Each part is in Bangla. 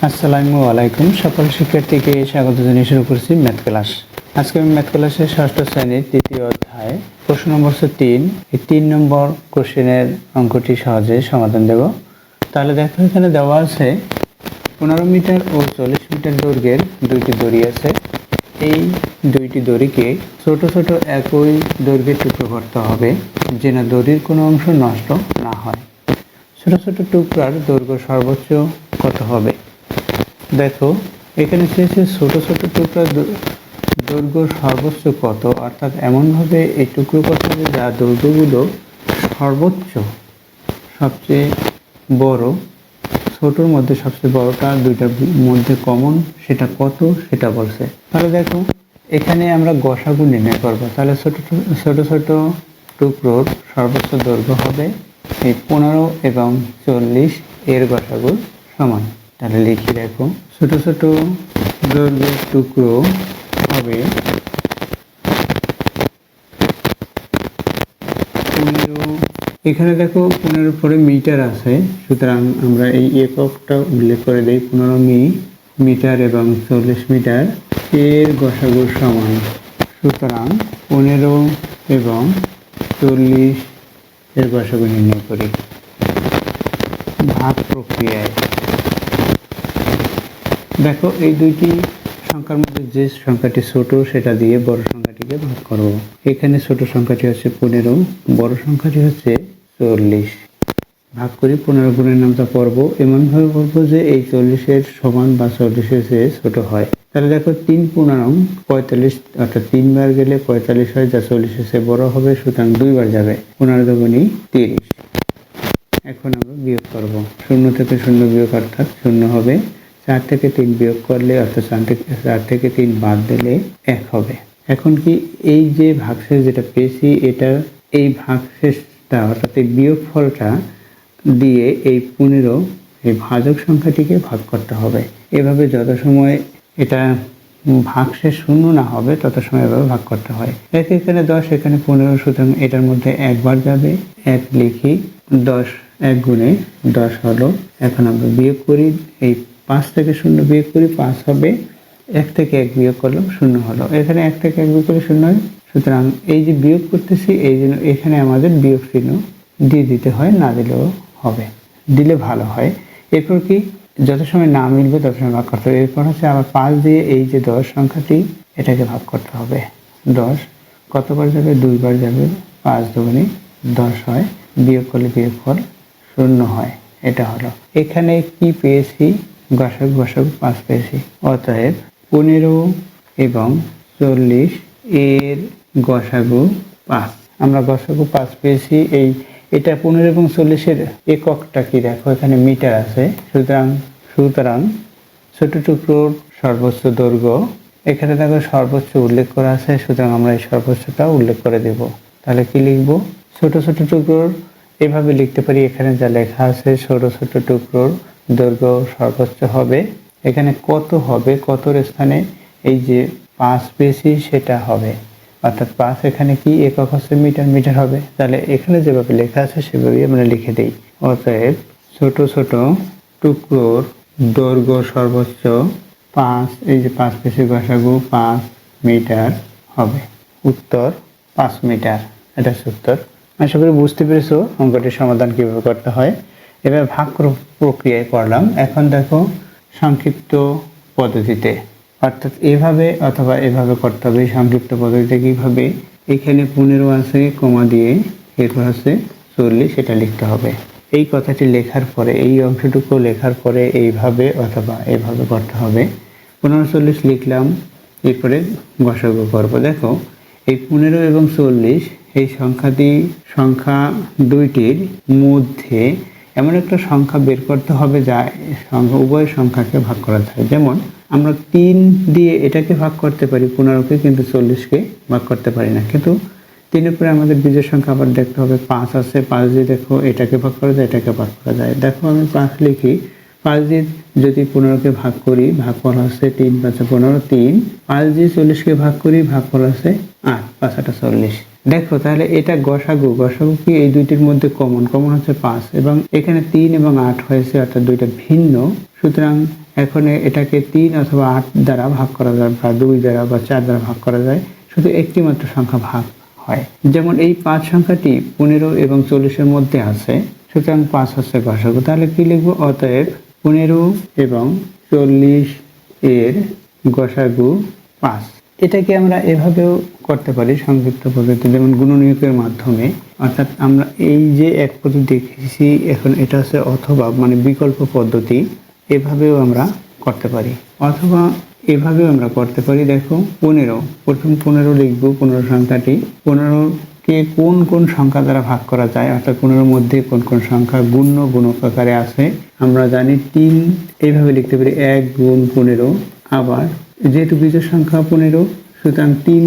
আসসালামু আলাইকুম। সকল শিক্ষার্থীকে স্বাগত জানিয়ে শুরু করছি ম্যাথ ক্লাস। আজকে আমি ম্যাথ ক্লাসের ষষ্ঠ শ্রেণীর তৃতীয় অধ্যায় প্রশ্ন নম্বর 3, এই 3 নম্বর কোশ্চেনের অঙ্কটি সহজে সমাধান দেব। তাহলে দেখো, এখানে দেওয়া আছে 15 মিটার ও 40 মিটার দৈর্ঘ্যের দুইটি দড়ি আছে। এই দুইটি দড়িকে ছোট ছোট একই দৈর্ঘ্যের টুকরো করতে হবে, যেন দড়ির কোনো অংশ নষ্ট না হয়। ছোট ছোট টুকরার দৈর্ঘ্য সর্বোচ্চ কত হবে? দেখো, এখানে চেয়েছে ছোট ছোট টুকরার দৈর্ঘ্য সর্বোচ্চ কত, অর্থাৎ এমনভাবে এই টুকরো করতে হবে যা দৈর্ঘ্যগুলো সর্বোচ্চ, সবচেয়ে বড়, ছোটোর মধ্যে সবচেয়ে বড়টা দুইটার মধ্যে কমন, সেটা কত সেটা বলছে। তাহলে দেখো, এখানে আমরা গসাগু নির্ণয় করব। তাহলে ছোট ছোট টুকরোর সর্বোচ্চ দৈর্ঘ্য হবে এই 15 এবং 40 এর গসাগু সমান। তাহলে লিখি, দেখো, ছোট ছোট দৈর্ঘ্যের টুকরো হবে 15। এখানে দেখো 15 পরে মিটার আছে, সুতরাং আমরা এই এককটা উল্লেখ করে দিই। 15 মিটার এবং 40 মিটার এর গসাগু সমান। সুতরাং 15 এবং 40 এর গসাগু নির্ণয় করি ভাগ প্রক্রিয়ায়। দেখো, এই দুইটি সংখ্যার মধ্যে যে সংখ্যাটি ছোট সেটা দিয়ে বড় সংখ্যাটিকে ভাগ করব। এখানে ছোট সংখ্যাটি হচ্ছে 15, বড় সংখ্যাটি হচ্ছে 40। ভাগ করি, 15 গুণের নামটা পড়বো, এমনভাবে পড়বো যে এই 40-এর সমান বা 40-এর চেয়ে ছোট হয়। তাহলে দেখো, 3 15 45, অর্থাৎ 3 বার গেলে 45 হয়, যা 40-এর চেয়ে বড় হবে, সুতরাং 2 বার যাবে। 15 দুগুণী 30। এখন আমরা বিয়োগ করব। 0 থেকে 0 বিয়োগ, অর্থাৎ 0 হবে। 4 থেকে 3 বিয়োগ করলে, অর্থাৎ 4 থেকে 3 বাদ দিলে 1 হবে। এখন কি, এই যে ভাগশেষ যেটা পেয়েছি, এটা এই ভাগশেষটা, অর্থাৎ এই বিয়োগ ফলটা দিয়ে এই 15 এই ভাজক সংখ্যাটিকে ভাগ করতে হবে। এভাবে যত সময় এটা ভাগশেষ শূন্য না হবে তত সময় এভাবে ভাগ করতে হয়। এখানে 10, এখানে 15, সুতরাং এটার মধ্যে একবার যাবে, 1 লিখি। 10 1 গুণে 10 হলো। এখন আমরা বিয়োগ করি, এই 5 থেকে 0 বিয়োগ করি, 5 হবে। 1 থেকে 1 বিয়োগ করলাম, 0 হলো। এখানে 1 থেকে 1 বিয়োগ করলে 0 হয়। সুতরাং এই যে বিয়োগ করতেছি, এই জন্য এখানে আমাদের বিয়োগ চিহ্ন দিয়ে দিতে হয়, না দিলেও হবে, দিলে ভালো হয়। এরপর কি, যত সময় না মিলবে তত সময় ভাগ করতে হবে। এরপর হচ্ছে আবার 5 দিয়ে এই যে 10 সংখ্যাটি, এটাকে ভাগ করতে হবে। 10 কতবার যাবে? 2 বার যাবে। 5 দুগুণে 10 হয়, বিয়োগ করলে বিয়োগফল 0 হয়। এটা হলো। এখানে কি পেয়েছি? গসাগু 5 পেয়েছি। অতএব 15 এবং 40 এর গসাগু 5। আমরা গসাগু 5 পেয়েছি। এটা 15 এবং 40-এর এককটা কি দেখো, এখানে মিটার আছে। সুতরাং ছোট টুকরোর সর্বোচ্চ দৈর্ঘ্য, এখানে দেখো সর্বোচ্চ উল্লেখ করা আছে, সুতরাং আমরা এই সর্বোচ্চটা উল্লেখ করে দেব। তাহলে কি লিখব? ছোট ছোট টুকরোর এভাবে লিখতে পারি। এখানে যা লেখা আছে, ছোট ছোট টুকরোর দৈর্ঘ্য সর্বোচ্চ হবে। এখানে কত হবে, কতর স্থানে এই যে 5 পেয়েছি সেটা হবে, অর্থাৎ 5 এখানে কি একক হচ্ছে মিটার, মিটার হবে। তাহলে এখানে যেভাবে লেখা আছে সেভাবেই আমরা লিখে দিই। অতএব ছোট ছোট টুকরোর দৈর্ঘ্য সর্বোচ্চ 5, এই যে 5 পেয়েছি, গসাগু 5 মিটার হবে। উত্তর 5 মিটার। এটা হচ্ছে উত্তর। আশা করি বুঝতে পেরেছো অঙ্কটির সমাধান কিভাবে করতে হয়। এবার ভাগ প্রক্রিয়ায় পড়লাম। এখন দেখো সংক্ষিপ্ত পদ্ধতিতে, অর্থাৎ এভাবে অথবা এভাবে করতে হবে। সংক্ষিপ্ত পদ্ধতিতে কিভাবে? এখানে 15 আছে, কমা দিয়ে এরপর আছে 40, সেটা লিখতে হবে। এই কথাটি লেখার পরে, এই অংশটুকু লেখার পরে এইভাবে অথবা এভাবে করতে হবে। 15 40 লিখলাম, এরপরে গসাগু করব। দেখো, এই 15 এবং 40 এই সংখ্যা দুইটির মধ্যে এমন একটা সংখ্যা বের করতে হবে যা উভয় সংখ্যাকে ভাগ করা যায়। যেমন আমরা 3 দিয়ে এটাকে ভাগ করতে পারি 15-কে, কিন্তু 40-কে ভাগ করতে পারি না। কিন্তু 3-এর পরে আমাদের বিজোড় সংখ্যা আবার দেখতে হবে। 5 আছে, 5 দিয়ে দেখো এটাকে ভাগ করা যায়, এটাকে ভাগ করা যায়। দেখো, আমি 5 লিখি। 5 দিয়ে যদি 15-কে ভাগ করি, ভাগফল হচ্ছে 3 5 15, 3। 5 দিয়ে 40-কে ভাগ করি, ভাগফল হচ্ছে 8 5 8 40। দেখো, তাহলে এটা গসাগু কি এই দুইটির মধ্যে কমন হচ্ছে 5, এবং এখানে 3 এবং 8 হয়েছে, অর্থাৎ দুইটা ভিন্ন। সুতরাং এখন এটাকে 3 অথবা 8 দ্বারা ভাগ করা যায়, বা 2 দ্বারা বা 4 দ্বারা ভাগ করা যায়, শুধু একটি মাত্র সংখ্যা ভাগ হয়। যেমন এই 5 সংখ্যাটি 15 এবং 40-এর মধ্যে আছে, সুতরাং 5 হচ্ছে গসাগু। তাহলে কি লিখবো? অতএব 15 এবং 40 এর গসাগু 5। এটাকে আমরা এভাবেও করতে পারি সংক্ষিপ্ত পদ্ধতি, যেমন গুণনীয়কের মাধ্যমে। অর্থাৎ আমরা এই যে এক পদ্ধতি দেখেছি, এখন এটা হচ্ছে অথবা মানে বিকল্প পদ্ধতি, এভাবেও আমরা করতে পারি। অথবা এভাবেও আমরা করতে পারি। দেখো 15, প্রথম 15 লিখবো, 15 সংখ্যাটি। 15কে কোন কোন সংখ্যা দ্বারা ভাগ করা যায়, অর্থাৎ 15-এর মধ্যে কোন কোন সংখ্যা গুণ্য গুণক আকারে আছে আমরা জানি। 3 এইভাবে লিখতে পারি, 1 গুণ 15। আবার যেহেতু বিজোড় সংখ্যা 15, সুতরাং 3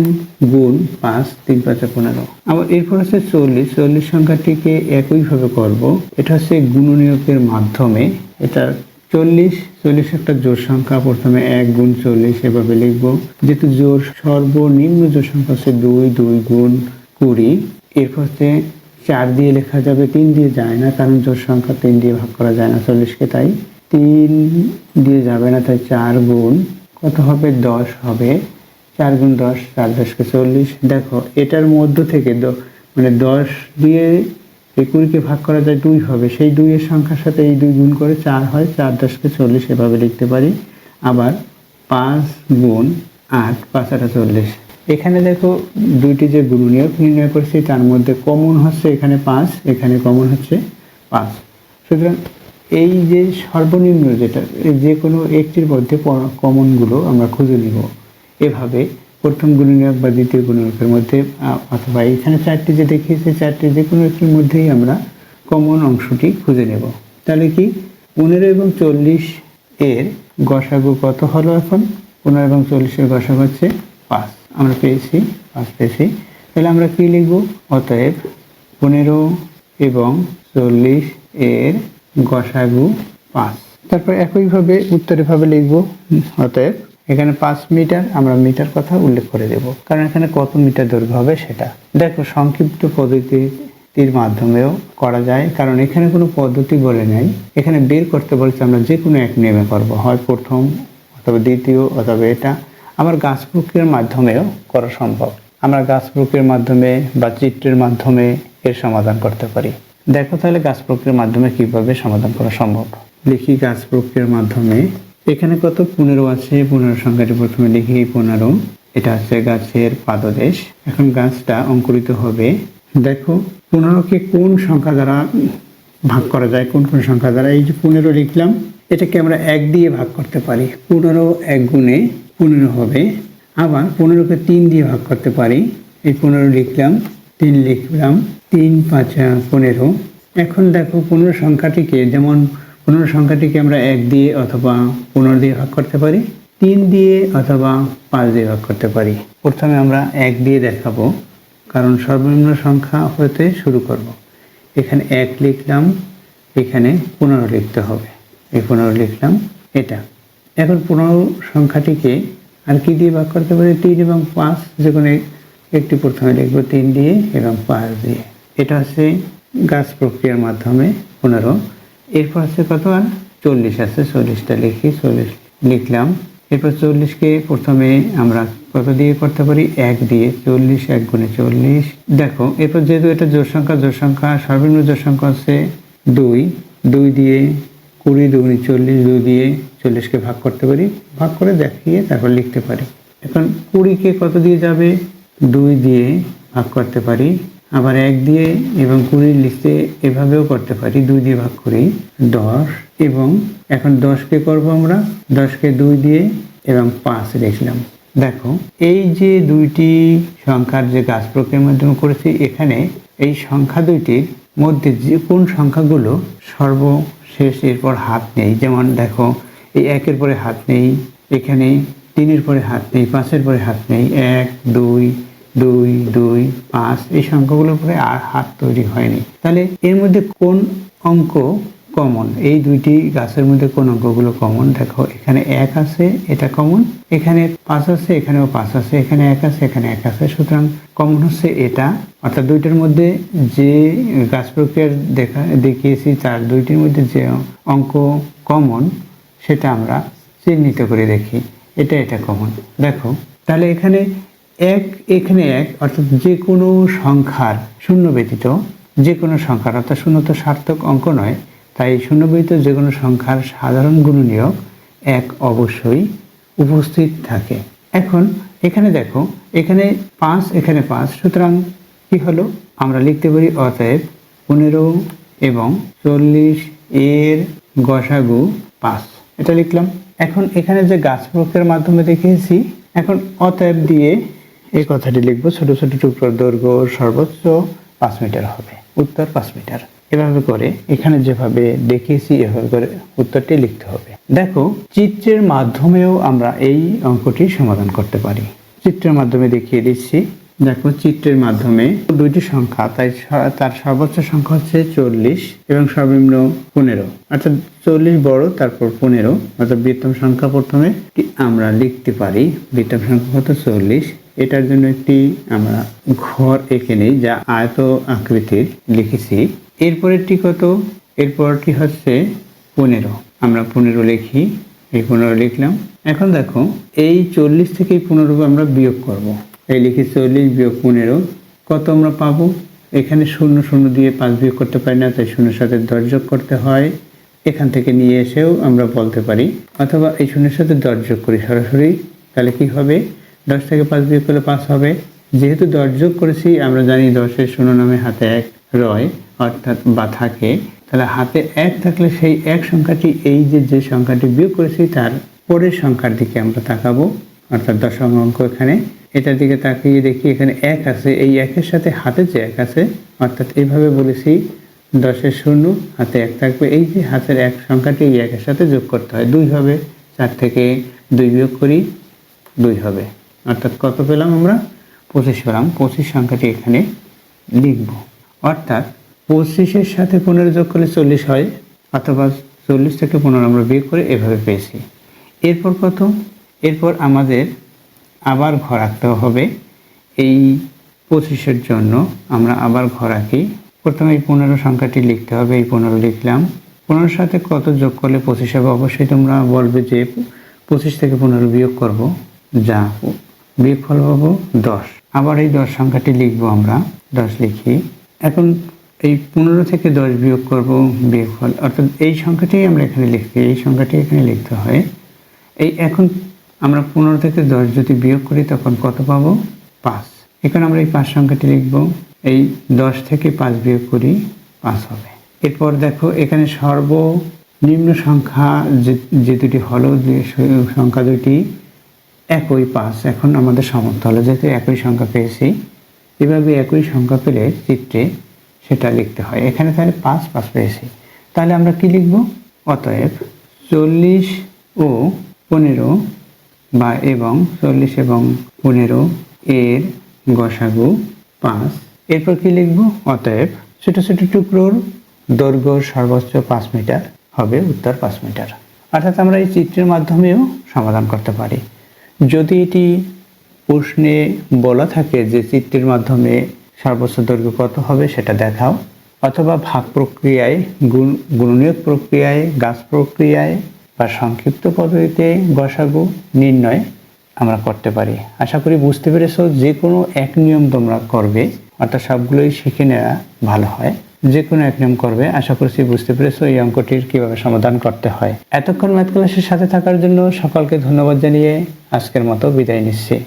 গুণ 5, 3 5 15। আবার এরপর হচ্ছে 40 সংখ্যাটিকে একইভাবে করব। এটা হচ্ছে গুণনীয়কের মাধ্যমে। এটা 40 একটা জোড় সংখ্যা, প্রথমে 1 গুণ 40 এভাবে লিখব। যেহেতু জোড়, সর্বনিম্ন জোড় সংখ্যা হচ্ছে 2, 2 গুণ 20। এরপর হচ্ছে 4 দিয়ে লেখা যাবে, 3 দিয়ে যায় না, কারণ জোড় সংখ্যা 3 দিয়ে ভাগ করা যায় না 40-কে, তাই 3 দিয়ে যাবে না, তাই 4 গুণ কত হবে? 10 হবে। 4 গুণ 10, 4 10-কে 40। দেখো এটার মধ্য থেকে মানে 10 দিয়ে এই 20-কে ভাগ করা যায় 2 হবে, সেই 2 এর সংখ্যার সাথে এই 2 গুণ করে 4 হয়, 4 10-কে 40 এভাবে লিখতে পারি। আবার 5 গুণ 8, 5 8 40। এখানে দেখো দুইটি যে গুণনীয়ক নির্ণয় করেছি, তার মধ্যে কমন হচ্ছে এখানে 5, এখানে কমন হচ্ছে 5। সুতরাং এই যে সর্বনিম্ন যেটা, যে কোনো একটির মধ্যে কমনগুলো আমরা খুঁজে নিব। এভাবে প্রথম গুণনীয়ক বা দ্বিতীয় গুণনীয়কের মধ্যে, অথবা এখানে 4টি যে দেখিয়েছে, 4টি যে কোনো একটির মধ্যেই আমরা কমন অংশটি খুঁজে নেব। তাহলে কি 15 এবং 40 এর গসাগু কত হলো? এখন 15 এবং 40-এর গসাগু হচ্ছে 5। আমরা পেয়েছি 5 পেয়েছি। তাহলে আমরা কি লিখব? অতএব 15 এবং 40 এর গসাগু 5। তারপর একইভাবে উত্তরে ভাবে লিখব। অতএব এখানে 5 মিটার, আমরা মিটার কথা উল্লেখ করে দেব, কারণ এখানে কত মিটার দৈর্ঘ্য হবে সেটা। দেখো সংক্ষিপ্ত পদ্ধতির মাধ্যমেও করা যায়, কারণ এখানে কোনো পদ্ধতি বলে নাই, এখানে বের করতে বলছে। আমরা যে কোনো এক নিয়মে করব, হয় প্রথম অথবা দ্বিতীয় অথবা এটা। আবার গাছ প্রক্রিয়ার মাধ্যমেও করা সম্ভব। আমরা গাছ প্রক্রিয়ার মাধ্যমে বা চিত্রের মাধ্যমে এর সমাধান করতে পারি। দেখো তাহলে গাছ প্রক্রিয়ার মাধ্যমে কিভাবে সমাধান করা সম্ভব। লিখি গাছ প্রক্রিয়ার মাধ্যমে। এখানে কত? 15 আছে। 15 সংখ্যাটি প্রথমে লিখি, 15। এটা হচ্ছে গাছের পাদদেশ। এখন গাছটা অঙ্কুরিত হবে। দেখো 15কে কোন সংখ্যা দ্বারা ভাগ করা যায়, কোন কোন সংখ্যা দ্বারা? এই যে 15 লিখলাম, এটাকে আমরা 1 দিয়ে ভাগ করতে পারি। 15 1 গুণে 15 হবে। আবার 15কে 3 দিয়ে ভাগ করতে পারি। এই 15 লিখলাম, 3 লিখলাম, 3 5 15। এখন দেখো 15 সংখ্যাটিকে, যেমন 15 সংখ্যাটিকে আমরা 1 দিয়ে অথবা 15 দিয়ে ভাগ করতে পারি, 3 দিয়ে অথবা 5 দিয়ে ভাগ করতে পারি। প্রথমে আমরা 1 দিয়ে দেখাবো, কারণ সর্বনিম্ন সংখ্যা হতে শুরু করব। এখানে 1 লিখলাম, এখানে 15 লিখতে হবে। এই 15 লিখলাম এটা। এখন 15 সংখ্যাটিকে আর কি দিয়ে ভাগ করতে পারি? 3 এবং 5, যে কোনো একটি প্রথমে লিখবো 3 দিয়ে এবং 5 দিয়ে। এটা হচ্ছে গাছ প্রক্রিয়ার মাধ্যমে 15। এরপর হচ্ছে কত? আর 40 আছে, 40টা লিখি, 40 লিখলাম। এরপর 40কে প্রথমে আমরা কত দিয়ে করতে পারি? 1 দিয়ে। 40 1 গুণে 40। দেখো এরপর যেহেতু এটা জোড় সংখ্যা, সর্বনিম্ন জোড় সংখ্যা হচ্ছে 2, 2 দিয়ে 20 2 গুণে 40, 2 দিয়ে 40কে ভাগ করতে পারি, ভাগ করে দেখিয়ে তারপর লিখতে পারি। এখন 20কে কত দিয়ে যাবে? 2 দিয়ে ভাগ করতে পারি। আবার 1 দিয়ে এবং 20 লিখতে এভাবেও করতে পারি, 2 দিয়ে ভাগ করি 10। এবং এখন 10কে করব আমরা, 10কে 2 দিয়ে এবং 5 লিখলাম। দেখো এই যে দুইটি সংখ্যার যে গাছ প্রক্রিয়ার মাধ্যমে করেছি, এখানে এই সংখ্যা দুইটির মধ্যে যে কোন সংখ্যাগুলো সর্বশেষ এরপর হাত নেই, যেমন দেখো এই 1-এর পরে হাত নেই, এখানে 3-এর পরে হাত নেই, 5-এর পরে হাত নেই, 1 2 2 2 5, এই সংখ্যাগুলোর পরে আর হাত তৈরি হয়নি। তাহলে এর মধ্যে কোন অঙ্ক কমন? এই দুইটি গাছের মধ্যে কোন অঙ্কগুলো কমন? দেখো এখানে 1 আছে, এটা কমন। এখানে 5 আছে, এখানেও 5 আছে। এখানে 1 আছে, এখানে 1 আছে। সুতরাং কমন হচ্ছে এটা। অর্থাৎ দুইটার মধ্যে যে গাছ প্রক্রিয়ার দেখিয়েছি, তার দুইটির মধ্যে যে অঙ্ক কমন সেটা আমরা চিহ্নিত করে দেখি, এটা কমন। দেখো তাহলে এখানে এক অর্থাৎ যে কোনো সংখ্যার শূন্য ব্যতীত যে কোনো সংখ্যার, অর্থাৎ শূন্য তো সার্থক অঙ্ক নয়, তাই শূন্য ব্যতীত যে কোনো সংখ্যার সাধারণ গুণনীয়ক এক অবশ্যই উপস্থিত থাকে। এখন এখানে দেখো, এখানে 5, এখানে 5, সুতরাং কি হলো, আমরা লিখতে পারি অতএব 15 এবং 40 এর গসাগু 5, এটা লিখলাম। এখন এখানে যে গাছ প্রক্রিয়ার মাধ্যমে দেখিয়েছি, এখন অতএব দিয়ে এই কথাটি লিখবো, ছোট ছোট টুকরোর দৈর্ঘ্য সর্বোচ্চ 5 মিটার হবে, উত্তর 5 মিটার। এভাবে করে এখানে যেভাবে দেখিয়েছি এভাবে করে উত্তরটি লিখতে হবে। দেখো চিত্রের মাধ্যমেও আমরা এই অঙ্কটি সমাধান করতে পারি। চিত্রের মাধ্যমে দেখিয়ে দিচ্ছি। দেখো চিত্রের মাধ্যমে দুইটি সংখ্যা, তাই তার সর্বোচ্চ সংখ্যা হচ্ছে 40 এবং সর্বনিম্ন 15, অর্থাৎ 40 বড় তারপর 15, অর্থাৎ বৃহত্তম সংখ্যা প্রথমে আমরা লিখতে পারি। বৃহত্তম সংখ্যা হতো 40, এটার জন্য একটি আমরা ঘর এঁকে নেই যা আয়ত আকৃতির লিখেছি। এরপরেরটি কত, এরপরটি হচ্ছে 15, আমরা 15 লিখি, এই 15 লিখলাম। এখন দেখো এই 40 থেকে 15 আমরা বিয়োগ করব। এই লিখি 40 বিয়োগ 15, কত আমরা পাবো, এখানে 0 দিয়ে 5 বিয়োগ করতে পারি না, তাই 0-এর সাথে 10 যোগ করতে হয়। এখান থেকে নিয়ে এসেও আমরা বলতে পারি, অথবা এই 0-এর সাথে 10 যোগ করি সরাসরি, তাহলে কি হবে, 10 থেকে 5 বিয়োগ করলে 5 হবে। যেহেতু 10 যোগ করেছি, আমরা জানি 10-এর 0 নামে হাতে 1 রয়, অর্থাৎ বা থাকে, তাহলে হাতে 1 থাকলে সেই 1 সংখ্যাটি, এই যে সংখ্যাটি বিয়োগ করেছি তার পরের সংখ্যার দিকে আমরা তাকাবো, অর্থাৎ দশম অঙ্ক এখানে, এটার দিকে তাকিয়ে দেখি এখানে 1 আছে, এই 1-এর সাথে হাতে যে 1 আছে, অর্থাৎ এইভাবে বলেছি 10-এর 0 হাতে 1 থাকবে, এই যে হাতের 1 সংখ্যাটি এই 1-এর সাথে যোগ করতে হয়, 2 হবে। 4 থেকে 2 বিয়োগ করি, 2 হবে, অর্থাৎ কত পেলাম আমরা, 25 পেলাম। 25 সংখ্যাটি এখানে লিখব, অর্থাৎ 25-এর সাথে 15 যোগ করলে 40 হয়, অথবা 40 থেকে 15 আমরা বিয়োগ করে এভাবে পেয়েছি। এরপর কত, এরপর আমাদের আবার ঘর আঁকতে হবে। এই 25-এর জন্য আমরা আবার ঘর আঁকি। প্রথমে এই 15 সংখ্যাটি লিখতে হবে, এই 15 লিখলাম। 15-এর সাথে কত যোগ করলে 25 হবে, অবশ্যই তোমরা বলবে যে 25 থেকে 15 বিয়োগ করব, যা বিয়োগফল পাবো 10। আবার এই 10 সংখ্যাটি লিখবো, আমরা 10 লিখি। এখন এই 15 থেকে 10 বিয়োগ করব, বিয়োগফল, অর্থাৎ এই সংখ্যাটি আমরা এখানে লিখছি, এই সংখ্যাটি এখানে লিখতে হয়। এই এখন আমরা 15 থেকে 10 যদি বিয়োগ করি তখন কত পাবো, 5। এখন আমরা এই 5 সংখ্যাটি লিখব, এই 10 থেকে 5 বিয়োগ করি, 5 হবে। এরপর দেখো এখানে সর্বনিম্ন সংখ্যা যে দুটি হলো, যে সংখ্যা দুটি একই 5, এখন আমাদের সমর্থ হলো, যেহেতু একই সংখ্যা পেয়েছি, এভাবে একই সংখ্যা পেলে চিত্রে সেটা লিখতে হয়। এখানে তাহলে 5 পেয়েছি, তাহলে আমরা কি লিখব, অতএব 40 ও 15 বা এবং 40 এবং 15 এর গসাগু 5। এরপর কি লিখব, অতএব ছোট ছোট টুকরোর দৈর্ঘ্য সর্বোচ্চ 5 মিটার হবে, উত্তর 5 মিটার। অর্থাৎ আমরা এই চিত্রের মাধ্যমেও সমাধান করতে পারি। যদি এটি প্রশ্নে বলা থাকে যে চিত্রের মাধ্যমে সর্বোচ্চ দৈর্ঘ্য কত হবে সেটা দেখাও, অথবা ভাগ প্রক্রিয়ায়, গুণনীয়ক প্রক্রিয়ায়, গাছ প্রক্রিয়ায় বা সংক্ষিপ্ত পদ্ধতিতে গসাগু নির্ণয় আমরা করতে পারি। আশা করি বুঝতে পেরেছো। যে কোনো এক নিয়ম তোমরা করবে, অর্থাৎ সবগুলোই শিখে নেওয়া ভালো হয়। যে কোনো এক নিয়ম করবে, আশা করছি বুঝতে পেরেছো এই অঙ্কটির কিভাবে সমাধান করতে হয়। এতক্ষণ ম্যাথ ক্লাসের সাথে থাকার জন্য সকলকে ধন্যবাদ জানিয়ে আজকের মতো বিদায় নিচ্ছি।